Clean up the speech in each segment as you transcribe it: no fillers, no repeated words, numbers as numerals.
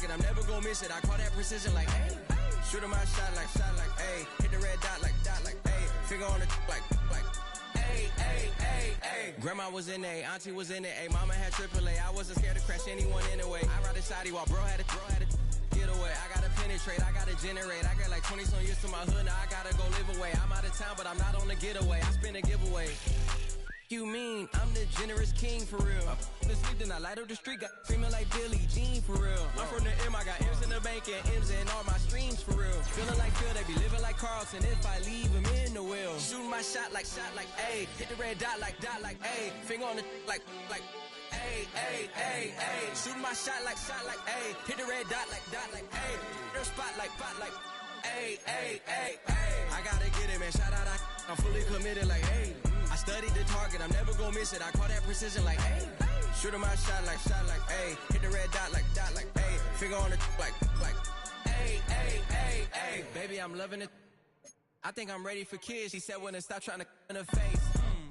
target, I'm never gonna miss it. I call that precision like, hey. Shooting my shot like, hey. Hit the red dot like, hey. Finger on the like, hey, hey, hey, hey. Grandma was in A, auntie was in it, A. Mama had AAA. I wasn't scared to crash anyone anyway. I ride a shotty while bro had a get away. I gotta penetrate, I gotta generate. I got like 20 some years to my hood, now I gotta go live away. I'm out of town, but I'm not on the getaway. I spin a giveaway. You mean I'm the generous king for real? The sleep, then I light up the street, got screaming like Billie Jean for real. I'm from the M, I got M's in the bank and M's in all my streams for real. Feeling like Phil, they be living like Carlson if I leave him in the wheel. Shooting my shot like, A. Hit the red dot like, A. Finger on the like, A, A, A, A. Shooting my shot like, A. Hit the red dot like, A. Their spot like, A, A, A, A. I gotta get it, man. Shout out, I'm fully committed like, hey. I studied the target, I'm never gonna miss it. I call that precision like, hey. Shooting my shot like, hey. Hit the red dot like, hey. Finger on the like, hey, hey, hey, hey. Baby, I'm loving it. I think I'm ready for kids. She said when to stop trying to in her face.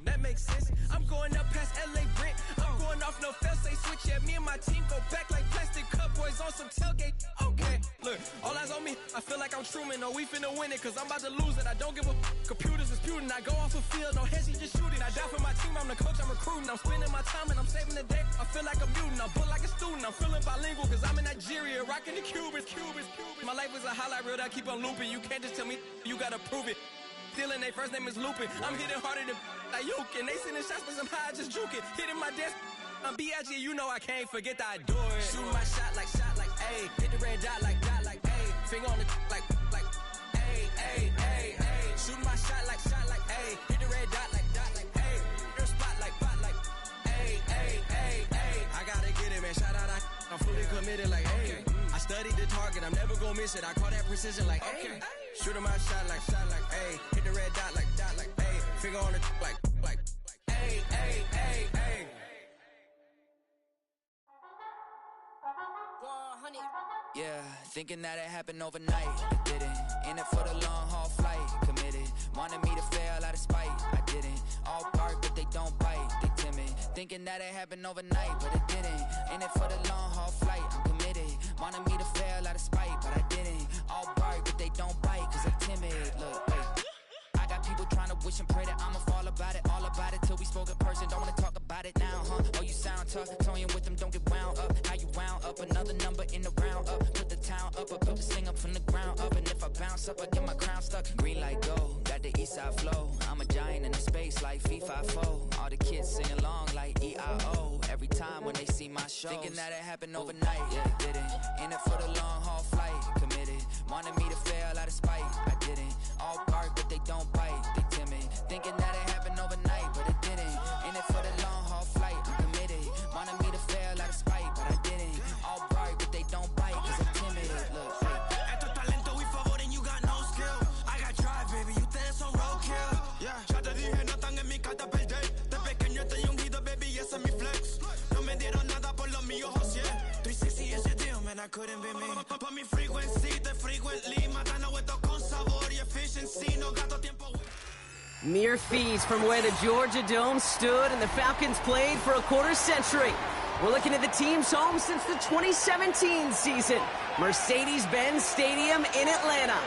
That makes sense. I'm going up past LA Brent. I'm going off no fail, say switch. Yeah, me and my team go back like plastic cup boys on some tailgate. Okay, look, all eyes on me. I feel like I'm Truman. No, we finna win it, cause I'm about to lose it. I don't give a computers disputing. I go off the field, no heads, he just shooting. I die for my team, I'm the coach, I'm recruiting. I'm spending my time and I'm saving the day. I feel like a mutant, I'm built like a student. I'm feeling bilingual, cause I'm in Nigeria, rocking the Cubans. My life is a highlight reel that I keep on looping. You can't just tell me, you gotta prove it. Stealing, they first name is Lupin. I'm hitting harder than Ayuk, and they sending shots for some high, just juke it. Hitting my desk, I'm B.I.G., you know I can't forget that I do it. Shooting my shot like, A. Hit the red dot like, A. Finger on the like, A, A, A, A. Shooting my shot like, A. Hit the red dot like, A. Their spot like, A, A, A, A. I gotta get it, man. Shout out, I'm fully committed like, hey. I studied the target, I'm never gonna miss it. I call that precision like, hey. Shooting my shot like, A. Hit the red dot like, A. Finger on the like, A, A, A, A. Yeah, thinking that it happened overnight. I didn't. In it for the long haul flight. Committed. Wanted me to fail out of spite. I didn't. All bark, but they don't bite. They timid. Thinking that it happened overnight, but it didn't. In it for the long haul flight. I'm committed. Wanted me to fail out of spite, but I didn't. All bark, but they don't bite, cause I'm timid. Look, wait. I got people trying to wish and pray that I'ma fall about it, all about it till we spoke in person. Don't wanna talk about it now, huh? Oh, you sound tough, toying with them, don't get wound up. How you wound up? Another number in the round up. Put the town up, I built this thing up from the ground up. And if I bounce up, I get my crown stuck. Green light go, got the east side flow. I'm a giant in the space like FIFA4. All the kids sing along like EIO. Every time when they see my show, thinking that it happened overnight, yeah, it didn't. In it for the long haul flight, committed. Wanted me to fail out of spite, I didn't. All bark, but they don't bite, they timid. Thinking that it happened overnight, but it didn't. In it for the long haul flight, I'm committed. Wanted me to fail out of spite, but I didn't. All bark, but they don't bite, cause I'm timid. Look, Esto es talento y favor and you got no skill. I got drive, baby, ustedes son roadkill. Yeah, ya te dije, no están en mi carta perder. De pequeño estoy ungido, baby, ese es mi flex. No me dieron nada por los míos, José. 360 is your deal, man, I couldn't be me. Pa' mi frequency, te frequently. Matando esto con sabor y efficiency. No gasto tiempo. Mere feet from where the Georgia Dome stood and the Falcons played for a quarter century. We're looking at the team's home since the 2017 season. Mercedes-Benz Stadium in Atlanta.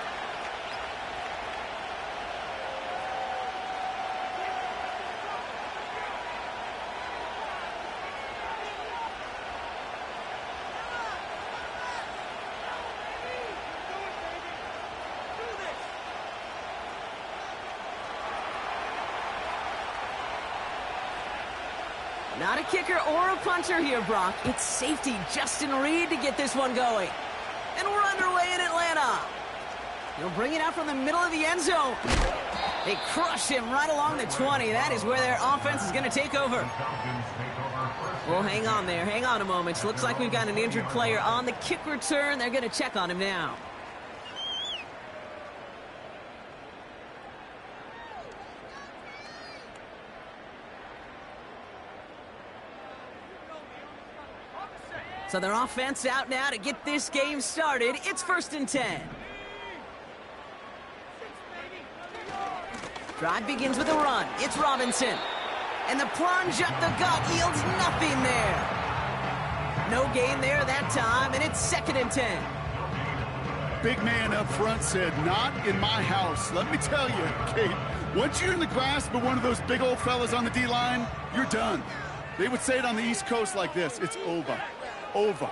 Not a kicker or a punter here, Brock. It's safety Justin Reed to get this one going. And we're underway in Atlanta. He'll bring it out from the middle of the end zone. They crush him right along the 20. That is where their offense is going to take over. Well, hang on there. Hang on a moment. Looks like we've got an injured player on the kick return. They're going to check on him now. So their offense out now to get this game started. It's 1st and 10. Drive begins with a run. It's Robinson. And the plunge up the gut yields nothing there. No gain there that time, and it's It's 2nd and 10. Big man up front said, not in my house. Let me tell you, Kate, once you're in the grasp of one of those big old fellas on the D-line, you're done. They would say it on the East Coast like this, it's over. Over.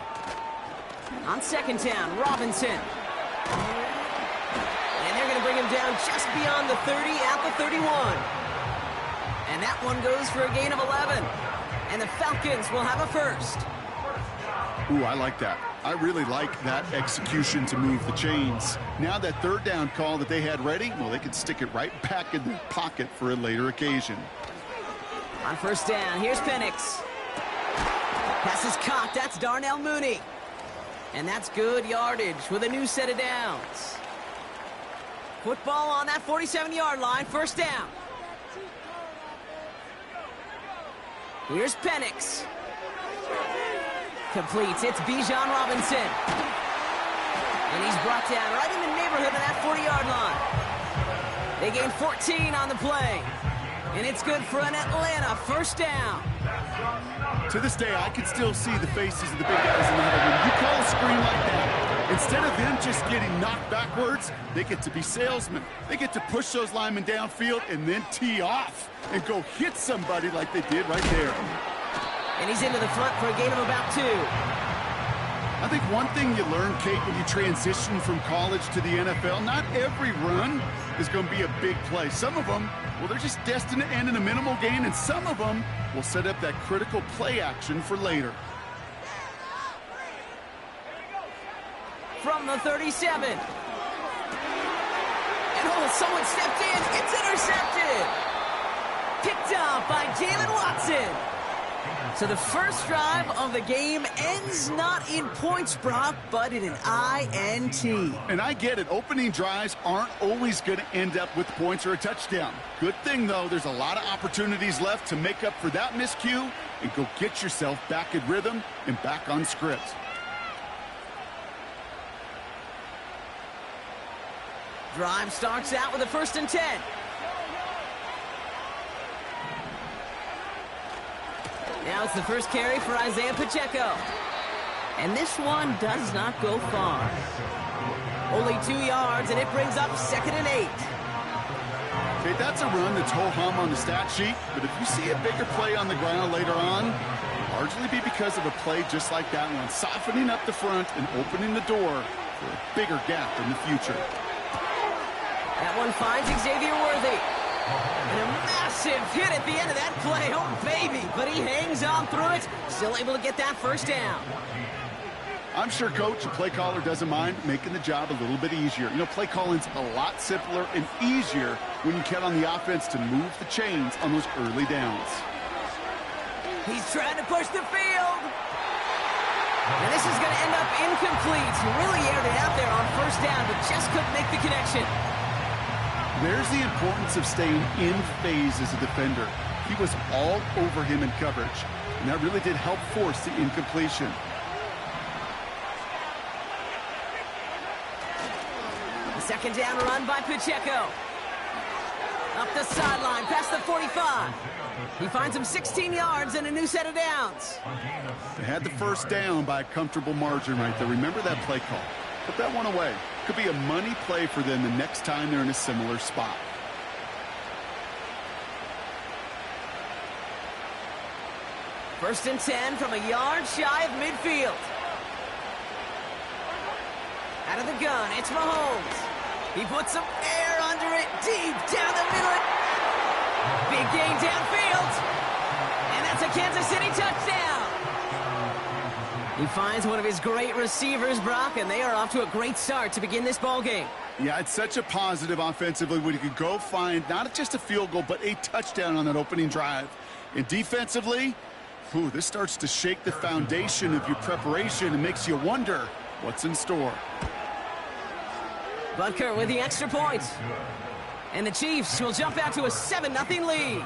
On 2nd down, Robinson. And they're going to bring him down just beyond the 30 at the 31. And that one goes for a gain of 11. And the Falcons will have a first. Ooh, I like that. I really like that execution to move the chains. Now that 3rd down call that they had ready, well, they can stick it right back in their pocket for a later occasion. On 1st down, here's Penix. Pass is caught. That's Darnell Mooney. And that's good yardage with a new set of downs. Football on that 47-yard line, 1st down. Here's Penix. Completes. It's Bijan Robinson. And he's brought down right in the neighborhood of that 40-yard line. They gain 14 on the play. And it's good for an Atlanta 1st down. To this day, I can still see the faces of the big guys in the huddle. When you call a screen like that, instead of them just getting knocked backwards, they get to be salesmen. They get to push those linemen downfield and then tee off and go hit somebody like they did right there. And he's into the front for a gain of about 2. I think one thing you learn, Kate, when you transition from college to the NFL, not every run is going to be a big play. Some of them, well, they're just destined to end in a minimal gain, and some of them will set up that critical play action for later. From the 37. And oh, someone stepped in. It's intercepted. Picked up by Jalen Watson. So the first drive of the game ends not in points, Brock, but in an INT. And I get it. Opening drives aren't always going to end up with points or a touchdown. Good thing, though, there's a lot of opportunities left to make up for that miscue and go get yourself back in rhythm and back on script. Drive starts out with a 1st and 10. Now it's the first carry for Isaiah Pacheco. And this one does not go far. Only 2 yards, and it brings up 2nd and 8. Okay, that's a run that's ho-hum on the stat sheet, but if you see a bigger play on the ground later on, it'll largely be because of a play just like that one, softening up the front and opening the door for a bigger gap in the future. That one finds Xavier Worthy. And a massive hit at the end of that play. Oh, baby. But he hangs on through it. Still able to get that 1st down. I'm sure Coach, a play caller, doesn't mind making the job a little bit easier. You know, play calling's a lot simpler and easier when you count on the offense to move the chains on those early downs. He's trying to push the field. And this is going to end up incomplete. He really aired it out there on 1st down, but just couldn't make the connection. There's the importance of staying in phase as a defender. He was all over him in coverage, and that really did help force the incompletion. The 2nd down run by Pacheco. Up the sideline, past the 45. He finds him 16 yards and a new set of downs. They had the 1st down by a comfortable margin right there. Remember that play call. Put that one away. Could be a money play for them the next time they're in a similar spot. First and 10 from a yard shy of midfield. Out of the gun, it's Mahomes. He puts some air under it, deep down the middle. Big gain downfield. And that's a Kansas City touchdown. He finds one of his great receivers, Brock, and they are off to a great start to begin this ball game. Yeah, it's such a positive offensively when you can go find not just a field goal, but a touchdown on that opening drive. And defensively, this starts to shake the foundation of your preparation and makes you wonder what's in store. Butker with the extra point. And the Chiefs will jump out to a 7-0 lead.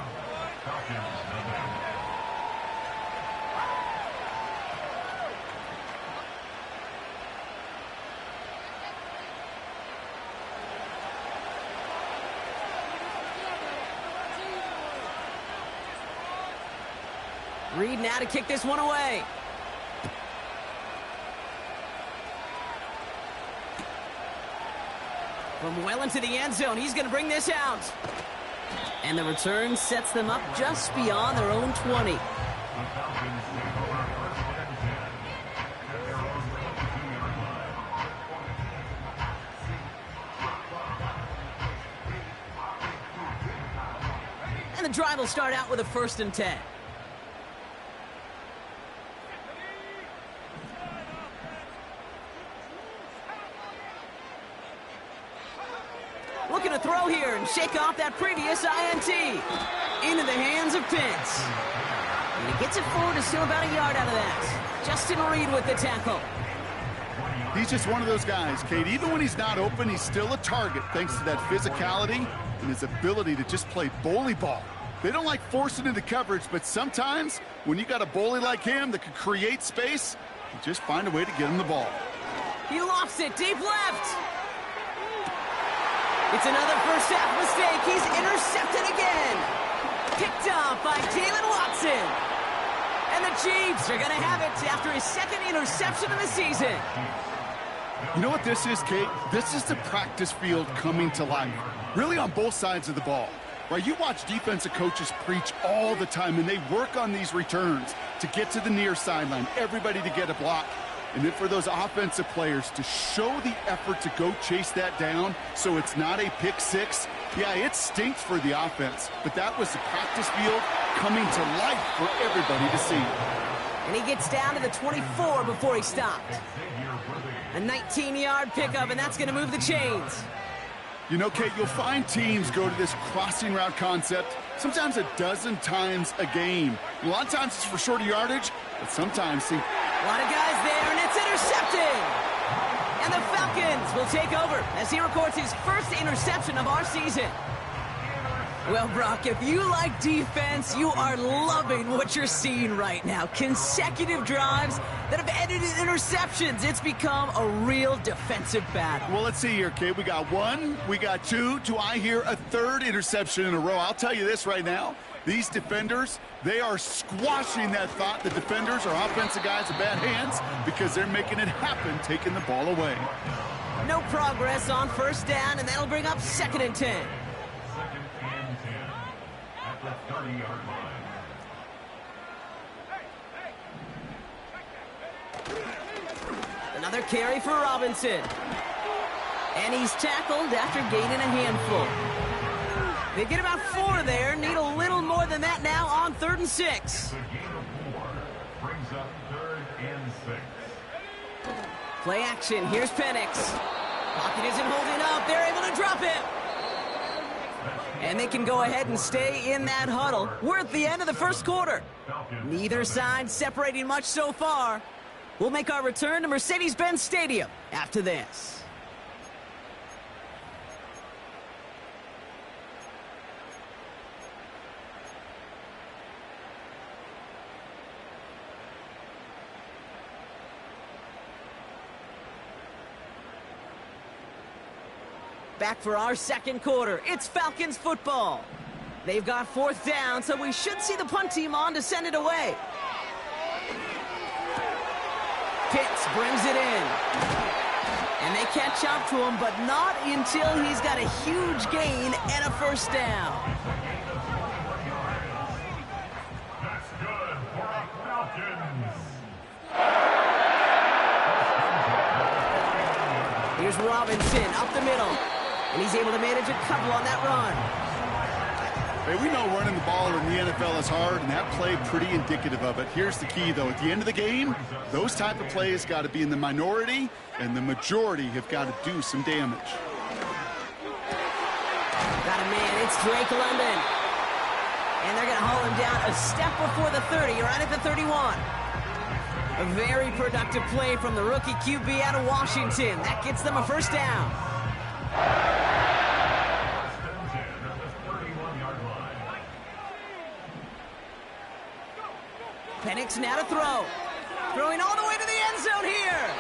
Reed now to kick this one away. From well into the end zone, he's going to bring this out. And the return sets them up just beyond their own 20. And the drive will start out with a 1st and 10. Looking to throw here and shake off that previous INT. Into the hands of Pitts. And he gets it forward to still about a yard out of that. Justin Reed with the tackle. He's just one of those guys, Kate. Even when he's not open, he's still a target thanks to that physicality and his ability to just play bully ball. They don't like forcing into coverage, but sometimes when you got a bully like him that can create space, you just find a way to get him the ball. He lofts it deep left. It's another first half mistake. He's intercepted again. Picked off by Kalen Watson. And the Chiefs are going to have it after his 2nd interception of the season. You know what this is, Kate? This is the practice field coming to life. Really on both sides of the ball. Right? You watch defensive coaches preach all the time, and they work on these returns to get to the near sideline, everybody to get a block. And then for those offensive players to show the effort to go chase that down so it's not a pick six, yeah, it stinks for the offense. But that was the practice field coming to life for everybody to see. And he gets down to the 24 before he stopped. A 19-yard pickup, and that's going to move the chains. You know, Kate, you'll find teams go to this crossing route concept sometimes a dozen times a game. A lot of times it's for shorter yardage, but sometimes, see, a lot of guys there, and it's intercepted. And the Falcons will take over as he records his 1st interception of our season. Well, Brock, if you like defense, you are loving what you're seeing right now. Consecutive drives that have ended in interceptions. It's become a real defensive battle. Well, let's see here, Kate. We got 1, we got 2. Do I hear a 3rd interception in a row? I'll tell you this right now. These defenders, they are squashing that thought. The defenders are offensive guys in bad hands because they're making it happen, taking the ball away. No progress on 1st down, and that'll bring up 2nd and 10. Another carry for Robinson. And he's tackled after gaining a handful. They get about 4 there. Need a little more than that now on 3rd and 6. Play action. Here's Penix. Pocket isn't holding up. They're able to drop it. And they can go ahead and stay in that huddle. We're at the end of the 1st quarter. Neither side separating much so far. We'll make our return to Mercedes-Benz Stadium after this. Back for our 2nd quarter. It's Falcons football. They've got 4th down, so we should see the punt team on to send it away. Pitts brings it in. And they catch up to him, but not until he's got a huge gain and a 1st down. That's good for the Falcons. Here's Robinson up the middle. And he's able to manage a couple on that run. Hey, we know running the ball in the NFL is hard, and that play pretty indicative of it. Here's the key, though. At the end of the game, those type of plays got to be in the minority, and the majority have got to do some damage. Got a man. It's Drake London. And they're going to haul him down a step before the 30, right at the 31. A very productive play from the rookie QB out of Washington. That gets them a 1st down. Penix now to throw. Throwing all the way to the end zone here.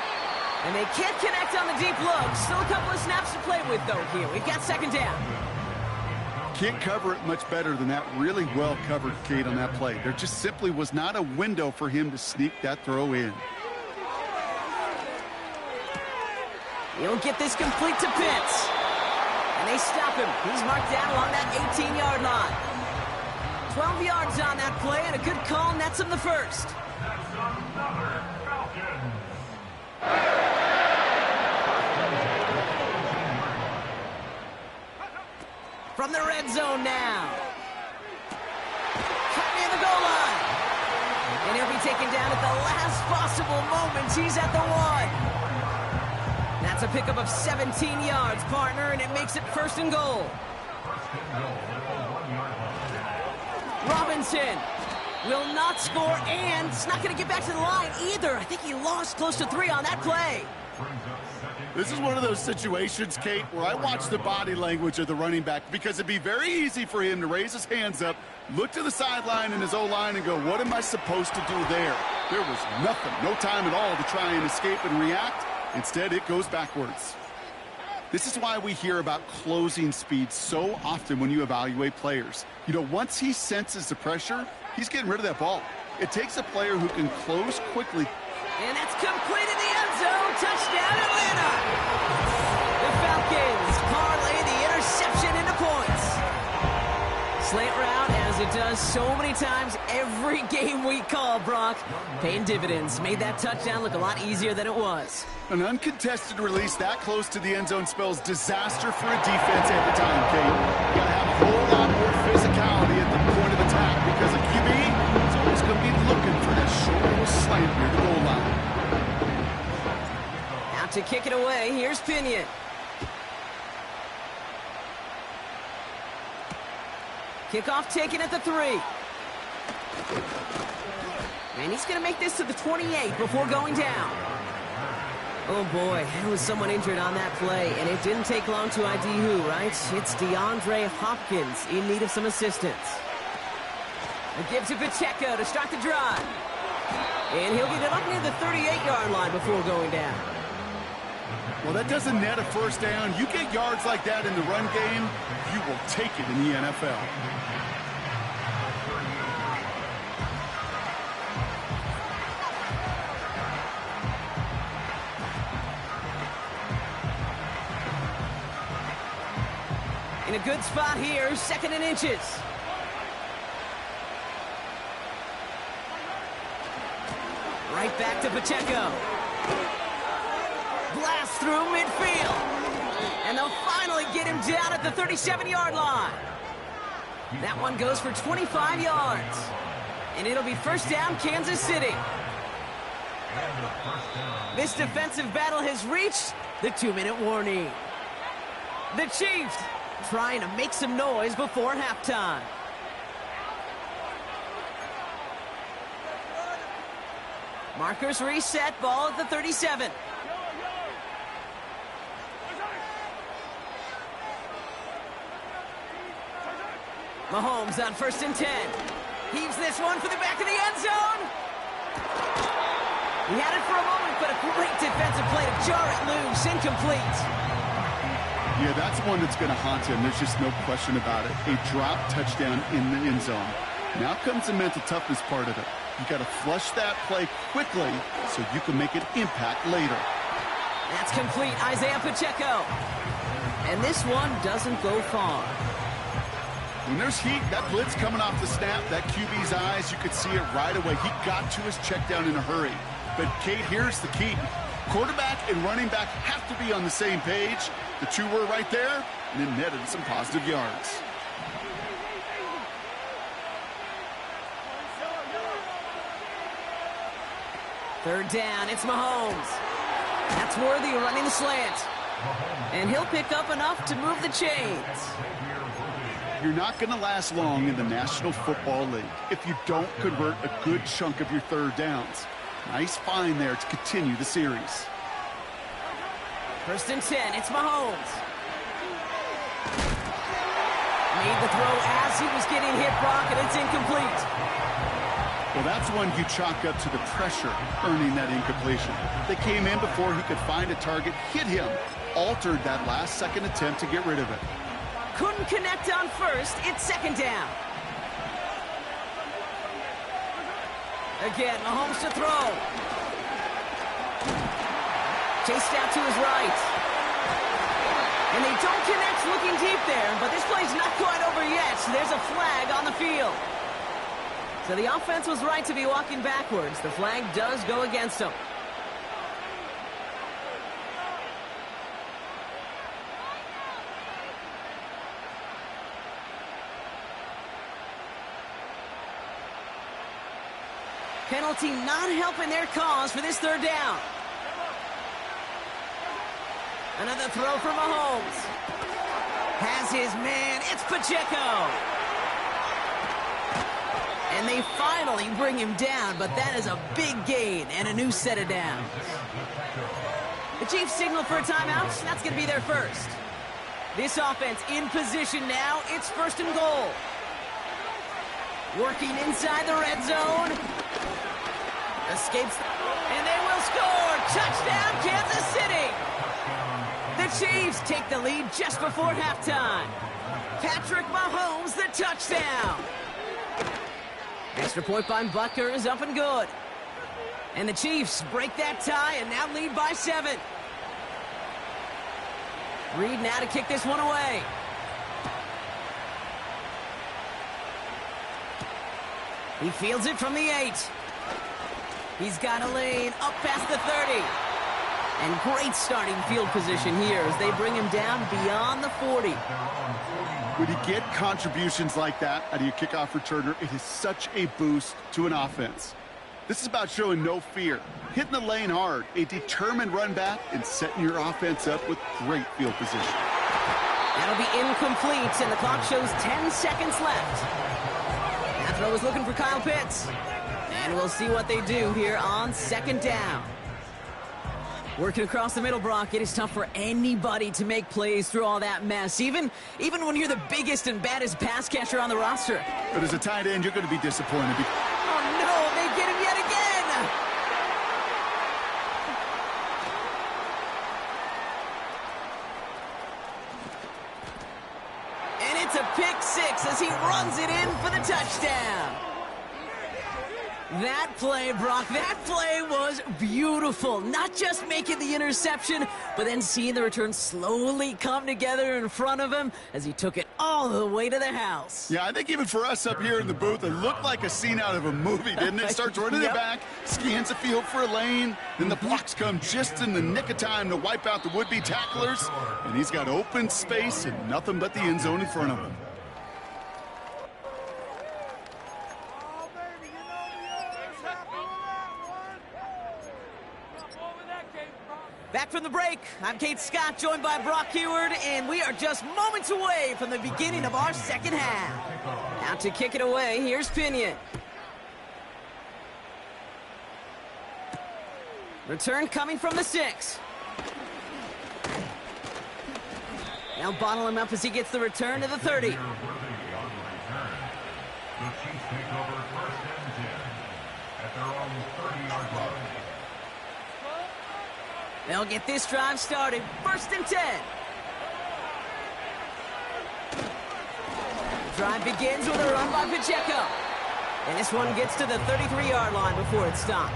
And they can't connect on the deep look. Still a couple of snaps to play with, though, here. We've got 2nd down. Can't cover it much better than that. Really well covered, Kate, on that play. There just simply was not a window for him to sneak that throw in. He'll get this complete to Pitts. And they stop him. He's marked down along that 18-yard line. 12 yards on that play, and a good call nets him the first. That's another Falcons. From the red zone now. Cut near the goal line. And he'll be taken down at the last possible moments. He's at the 1. That's a pickup of 17 yards, partner, and it makes it 1st and goal. Robinson will not score, and it's not going to get back to the line either. I think he lost close to 3 on that play. This is one of those situations, Kate, where I watch the body language of the running back because it'd be very easy for him to raise his hands up, look to the sideline in his O-line and go, what am I supposed to do there? There was nothing, no time at all to try and escape and react. Instead, it goes backwards. This is why we hear about closing speed so often when you evaluate players. You know, once he senses the pressure, he's getting rid of that ball. It takes a player who can close quickly. And that's complete in the end zone. Touchdown, Atlanta. The Falcons parlay the interception into points. Slant route, as it does so many times every game we call, Brock. Paying dividends. Made that touchdown look a lot easier than it was. An uncontested release that close to the end zone spells disaster for a defense every time, Kate. You gotta have a whole lot more physicality at the point of attack because a QB is always going to be looking for that short little slant near the goal line. Out to kick it away, here's Pinion. Kickoff taken at the 3. And he's going to make this to the 28 before going down. Oh boy, there was someone injured on that play, and it didn't take long to ID who, right? It's DeAndre Hopkins in need of some assistance. A give to Pacheco to start the drive. And he'll get it up near the 38-yard line before going down. Well, that doesn't net a first down. You get yards like that in the run game, you will take it in the NFL. In a good spot here, 2nd and inches. Right back to Pacheco. Blast through midfield. And they'll finally get him down at the 37-yard line. That one goes for 25 yards. And it'll be 1st down, Kansas City. This defensive battle has reached the 2-minute warning. The Chiefs trying to make some noise before halftime. Markers reset, ball at the 37. Mahomes on 1st and 10. Heaves this one for the back of the end zone. He had it for a moment, but a great defensive play to jar it loose. Incomplete. Yeah, that's one that's going to haunt him. There's just no question about it. A drop touchdown in the end zone. Now comes the mental toughness part of it. You got to flush that play quickly so you can make an impact later. That's complete, Isaiah Pacheco. And this one doesn't go far. When there's heat, that blitz coming off the snap, that QB's eyes, you could see it right away. He got to his check down in a hurry. But, Kate, here's the key. Quarterback and running back have to be on the same page. The two were right there, and it netted some positive yards. Third down, it's Mahomes. That's Worthy running the slant. And he'll pick up enough to move the chains. You're not going to last long in the National Football League if you don't convert a good chunk of your third downs. Nice find there to continue the series. 1st and 10, it's Mahomes. Made the throw as he was getting hit, Brock, and it's incomplete. Well, that's one you chalk up to the pressure earning that incompletion. They came in before he could find a target, hit him, altered that last-second attempt to get rid of it. Couldn't connect on 1st, it's 2nd down. Again, Mahomes to throw. Chased out to his right. And they don't connect looking deep there, but this play's not quite over yet. So there's a flag on the field. So the offense was right to be walking backwards. The flag does go against them. Penalty not helping their cause for this third down. Another throw for Mahomes. Has his man. It's Pacheco. And they finally bring him down, but that is a big gain and a new set of downs. The Chiefs signal for a timeout. That's going to be their first. This offense in position now. It's first and goal. Working inside the red zone. Escapes, and they will score. Touchdown, Kansas City. The Chiefs take the lead just before halftime. Patrick Mahomes, the touchdown. Extra point by Butker is up and good. And the Chiefs break that tie and now lead by 7. Reed now to kick this one away. He fields it from the 8. He's got a lane up past the 30. And great starting field position here as they bring him down beyond the 40. When you get contributions like that out of your kickoff returner, it is such a boost to an offense. This is about showing no fear, hitting the lane hard, a determined run back, and setting your offense up with great field position. That'll be incomplete, and the clock shows 10 seconds left. That throw is looking for Kyle Pitts. And we'll see what they do here on second down. Working across the middle, Brock, it is tough for anybody to make plays through all that mess, even when you're the biggest and baddest pass catcher on the roster. But as a tight end, you're going to be disappointed. Oh, no, they get him yet again. And it's a pick 6 as he runs it in for the touchdown. That play, Brock, that play was beautiful. Not just making the interception, but then seeing the return slowly come together in front of him as he took it all the way to the house. Yeah, I think even for us up here in the booth, it looked like a scene out of a movie, didn't it? Starts running it back, scans the field for a lane, then the blocks come just in the nick of time to wipe out the would-be tacklers, and he's got open space and nothing but the end zone in front of him. Back from the break, I'm Kate Scott, joined by Brock Heward, and we are just moments away from the beginning of our second half. Now to kick it away, here's Pinion. Return coming from the 6. Now bottle him up as he gets the return to the 30. The Chiefs take over first and 10 at their own 30-yard line. They'll get this drive started. First and 10. Drive begins with a run by Pacheco. And this one gets to the 33-yard line before it's stopped.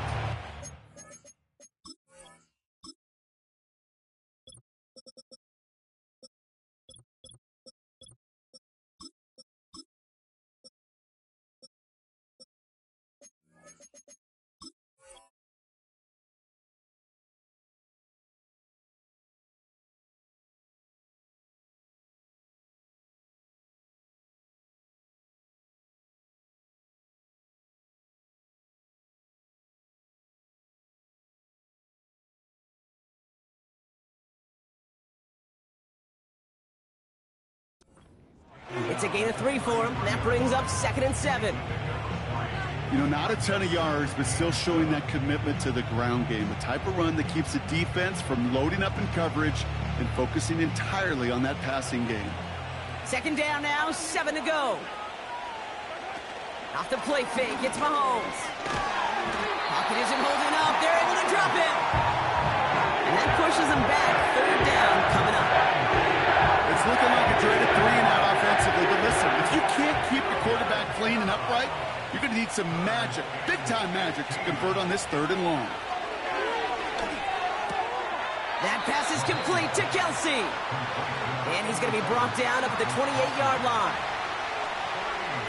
It's a gain of 3 for him. That brings up 2nd and 7. You know, not a ton of yards, but still showing that commitment to the ground game. A type of run that keeps the defense from loading up in coverage and focusing entirely on that passing game. 2nd down now, 7 to go. Off the play fake, it's Mahomes. Pocket isn't holding up. They're able to drop him. And that pushes them back. 3rd down coming up. It's looking like a dreaded 3-and-out offensively, but listen, if you can't keep your quarterback clean and upright, you're going to need some magic, big-time magic, to convert on this 3rd and long. That pass is complete to Kelsey. And he's going to be brought down up at the 28-yard line.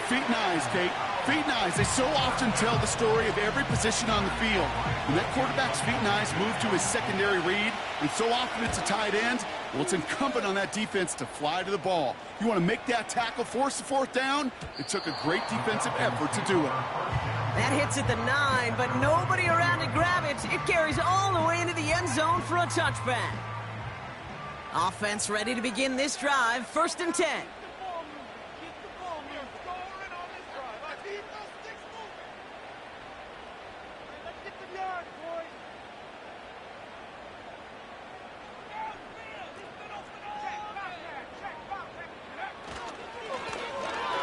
Feet and eyes, Kate. Feet and eyes. They so often tell the story of every position on the field. When that quarterback's feet and eyes move to his secondary read, and so often it's a tight end, well, it's incumbent on that defense to fly to the ball. You want to make that tackle, force the fourth down? It took a great defensive effort to do it. That hits at the 9, but nobody around to grab it. It carries all the way into the end zone for a touchback. Offense ready to begin this drive. 1st and 10.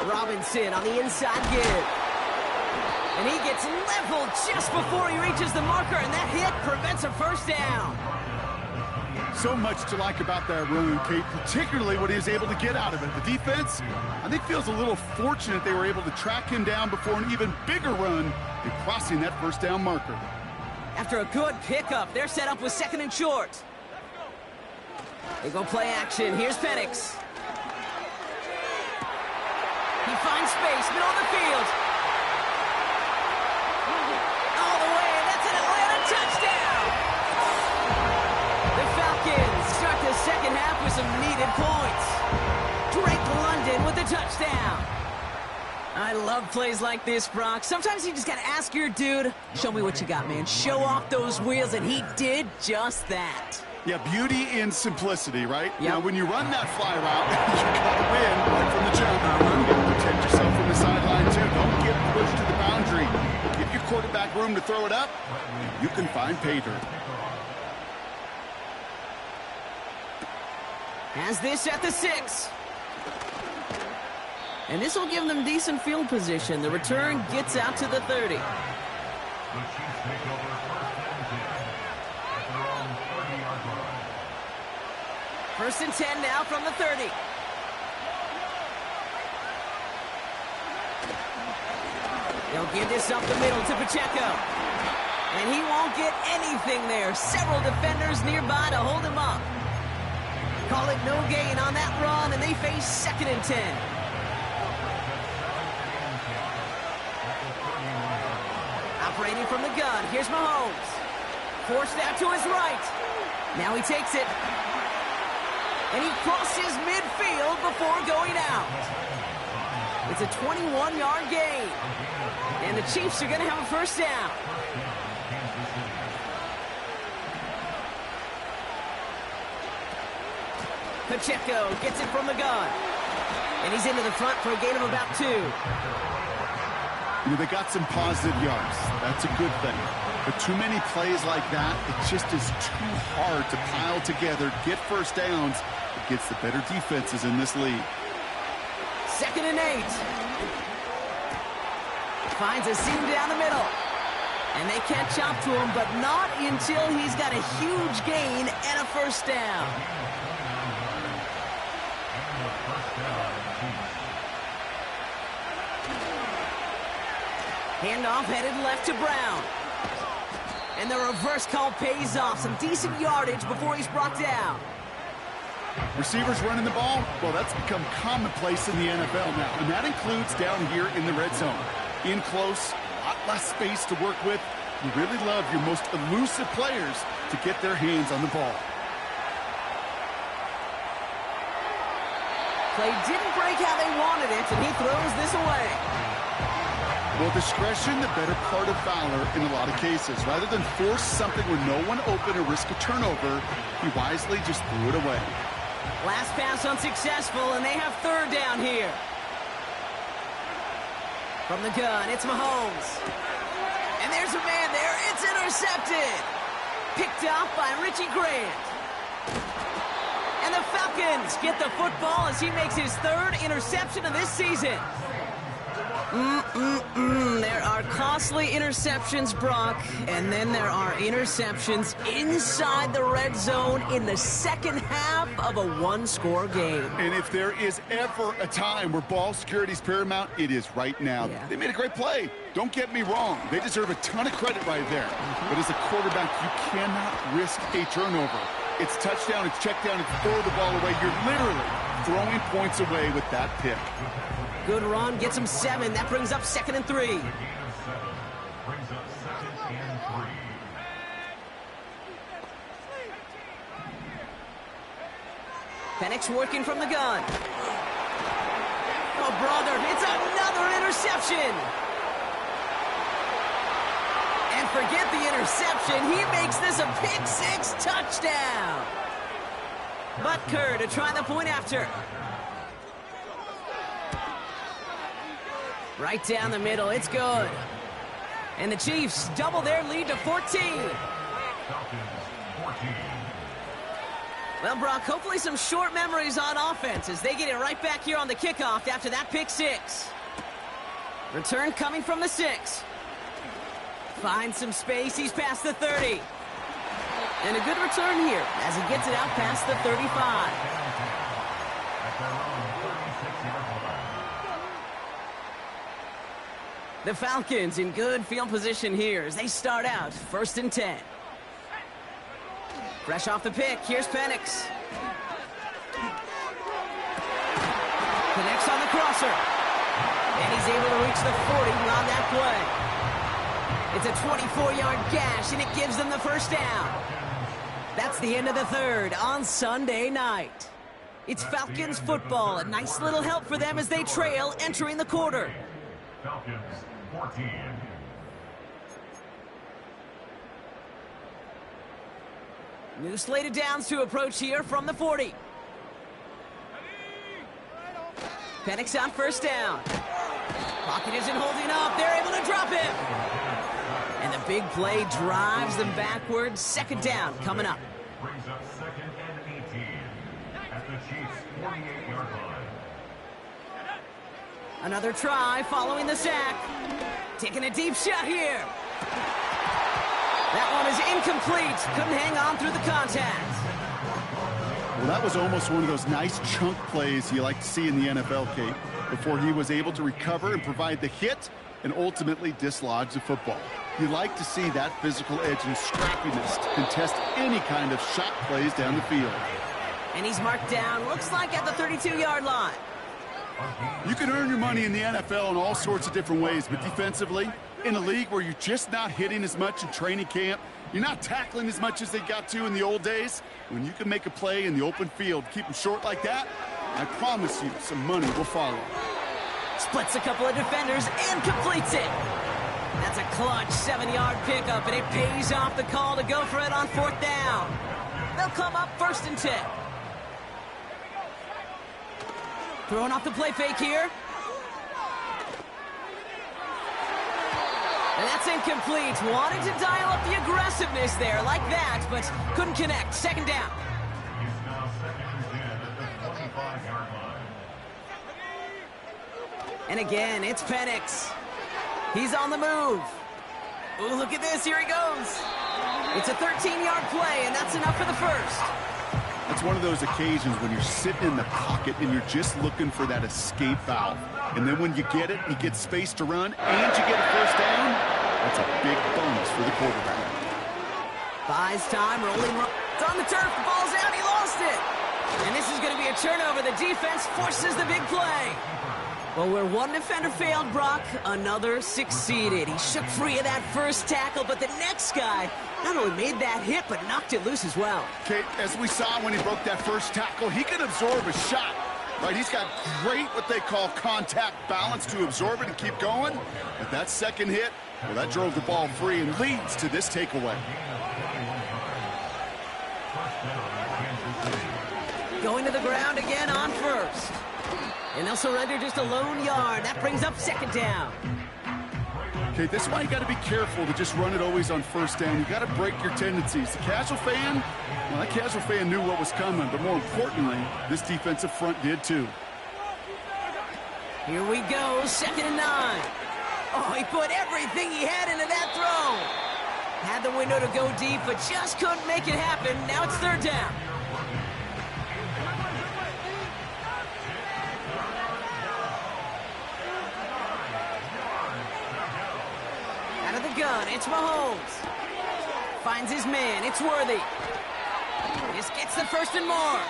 Robinson on the inside give. And he gets leveled just before he reaches the marker, and that hit prevents a first down. So much to like about that run, Kate, particularly what he was able to get out of it. The defense, I think, feels a little fortunate they were able to track him down before an even bigger run in crossing that first down marker. After a good pickup, they're set up with 2nd and short. They go play action. Here's Penix. He finds space, middle of the field. All the way, and that's an Atlanta touchdown! The Falcons start the second half with some needed points. Drake London with the touchdown. I love plays like this, Brock. Sometimes you just got to ask your dude, show me what you got, man. Show off those wheels, and he did just that. Yeah, beauty in simplicity, right? Yep. Now, when you run that fly route, you got to win right from the jump. You got to protect yourself from the sideline, too. Don't get pushed to the boundary. Give your quarterback room to throw it up. You can find pay dirt. Has this at the 6. And this will give them decent field position. The return gets out to the 30. The Chiefs take over 1st and 10 at their own 30-yard line. 1st and 10 now from the 30. They'll give this up the middle to Pacheco. And he won't get anything there. Several defenders nearby to hold him up. Call it no gain on that run, and they face 2nd and 10. Operating from the gun, here's Mahomes. Forced out to his right. Now he takes it. And he crosses midfield before going out. It's a 21-yard gain. And the Chiefs are going to have a first down. Pacheco gets it from the gun. And he's into the front for a gain of about 2. You know, they got some positive yards. That's a good thing. But too many plays like that, it just is too hard to pile together, get first downs against the better defenses in this league. 2nd and 8. Finds a seam down the middle. And they can't chop to him, but not until he's got a huge gain and a first down. Handoff headed left to Brown. And the reverse call pays off. Some decent yardage before he's brought down. Receivers running the ball, well, that's become commonplace in the NFL now. And that includes down here in the red zone. In close, a lot less space to work with. You really love your most elusive players to get their hands on the ball. Play didn't break how they wanted it, and he throws this away. Well, discretion, the better part of valor in a lot of cases. Rather than force something with no one open or risk a turnover, he wisely just threw it away. Last pass unsuccessful, and they have 3rd down here. From the gun, it's Mahomes. And there's a man there. It's intercepted. Picked off by Richie Grant. And the Falcons get the football as he makes his 3rd interception of this season. There are costly interceptions, Brock, and then there are interceptions inside the red zone in the second half of a one-score game. And if there is ever a time where ball security is paramount, it is right now. Yeah. They made a great play. Don't get me wrong. They deserve a ton of credit right there. But as a quarterback, you cannot risk a turnover. It's touchdown, it's check down, it's throw the ball away. You're literally throwing points away with that pick. Good run, gets him 7. That brings up 2nd and 3. Brings up 2nd and 3. Penix working from the gun. Oh, brother, it's another interception. And forget the interception. He makes this a pick-6 touchdown. Butker to try the point after. Right down the middle. It's good. And the Chiefs double their lead to 14. Falcons 14. Well, Brock, hopefully some short memories on offense as they get it right back here on the kickoff after that pick-6. Return coming from the 6. Finds some space. He's past the 30. And a good return here as he gets it out past the 35. The Falcons in good field position here as they start out 1st and 10. Fresh off the pick, here's Penix. Connects on the crosser. And he's able to reach the 40 on that play. It's a 24-yard gash, and it gives them the first down. That's the end of the 3rd on Sunday night. It's Falcons football. A nice little help for them as they trail entering the quarter. Falcons 14. New slate of downs to approach here from the 40. Penix on 1st down. Pocket isn't holding up. They're able to drop him. And the big play drives them backwards. 2nd down coming up. Brings up 2nd and 18 at the Chiefs' 48-yard line. Another try following the sack. Taking a deep shot here. That one is incomplete. Couldn't hang on through the contact. Well, that was almost one of those nice chunk plays you like to see in the NFL, Kate, before he was able to recover and provide the hit and ultimately dislodge the football. You like to see that physical edge and scrappiness to contest any kind of shot plays down the field. And he's marked down, looks like at the 32-yard line. You can earn your money in the NFL in all sorts of different ways, but defensively, in a league where you're just not hitting as much in training camp, you're not tackling as much as they got to in the old days, when you can make a play in the open field, keep them short like that, I promise you some money will follow. Splits a couple of defenders and completes it. That's a clutch 7-yard pickup, and it pays off the call to go for it on 4th down. They'll come up 1st and 10. Throwing off the play fake here. And that's incomplete. Wanted to dial up the aggressiveness there like that, but couldn't connect. 2nd down. He's now 2nd and 10 at the 25-yard line. And again, it's Penix. He's on the move. Oh, look at this. Here he goes. It's a 13-yard play, and that's enough for the 1st. It's one of those occasions when you're sitting in the pocket and you're just looking for that escape valve. And then when you get it, you get space to run, and you get a 1st down, that's a big bonus for the quarterback. Buys time, rolling. It's on the turf, the ball's out, he lost it. And this is going to be a turnover. The defense forces the big play. Well, where one defender failed, Brock, another succeeded. He shook free of that first tackle, but the next guy not only made that hit, but knocked it loose as well. Kate, as we saw when he broke that first tackle, he can absorb a shot. Right, he's got great what they call contact balance to absorb it and keep going. But that second hit, well, that drove the ball free and leads to this takeaway. Going to the ground again on 1st. And they'll surrender just a lone yard. That brings up 2nd down. Okay, that's why you got to be careful to just run it always on 1st down. You got to break your tendencies. The casual fan, well, that casual fan knew what was coming, but more importantly, this defensive front did too. Here we go, 2nd and 9. Oh, he put everything he had into that throw. Had the window to go deep, but just couldn't make it happen. Now it's 3rd down. Gun, it's Mahomes. Finds his man, it's Worthy. This Gets the first and more.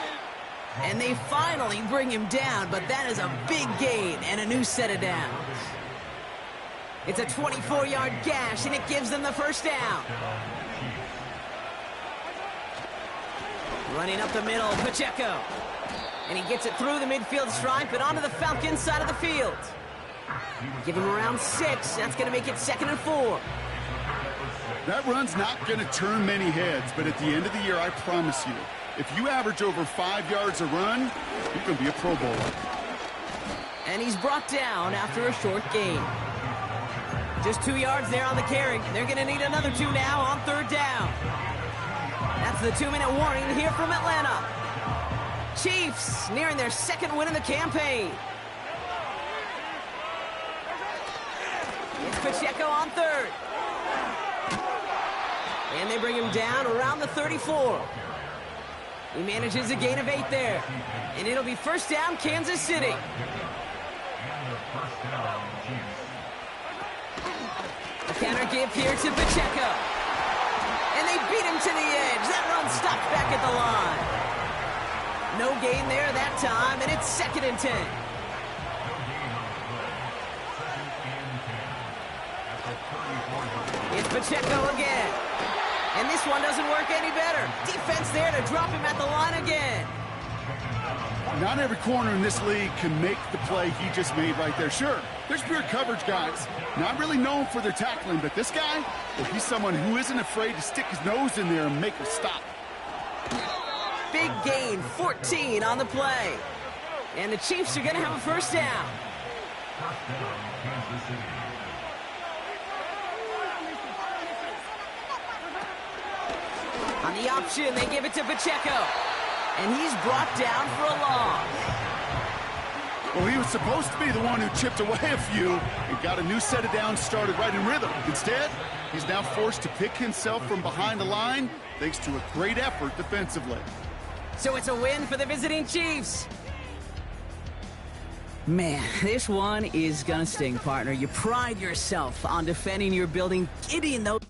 And they finally bring him down, but that is a big gain and a new set of downs. It's a 24-yard gash, and it gives them the first down. Running up the middle, Pacheco. And he gets it through the midfield stripe and onto the Falcons side of the field. Give him around 6. That's going to make it 2nd and 4. That run's not going to turn many heads, but at the end of the year, I promise you, if you average over 5 yards a run, you're going to be a Pro Bowler. And he's brought down after a short gain. Just 2 yards there on the carry. They're going to need another 2 now on 3rd down. That's the 2-minute warning here from Atlanta. Chiefs nearing their 2nd win of the campaign. It's Pacheco on 3rd. And they bring him down around the 34. He manages a gain of 8 there. And it'll be 1st down, Kansas City. A counter give here to Pacheco. And they beat him to the edge. That run stopped back at the line. No gain there that time, and it's 2nd and 10. It's Pacheco again. And this one doesn't work any better. Defense there to drop him at the line again. Not every corner in this league can make the play he just made right there. Sure, there's pure coverage guys, not really known for their tackling, but this guy, well, he's someone who isn't afraid to stick his nose in there and make a stop. Big gain, 14 on the play. And the Chiefs are going to have a 1st down. On the option, they give it to Pacheco. And he's brought down for a loss. Well, he was supposed to be the one who chipped away a few and got a new set of downs started right in rhythm. Instead, he's now forced to pick himself from behind the line thanks to a great effort defensively. So it's a win for the visiting Chiefs. Man, this one is gonna sting, partner. You pride yourself on defending your building, getting those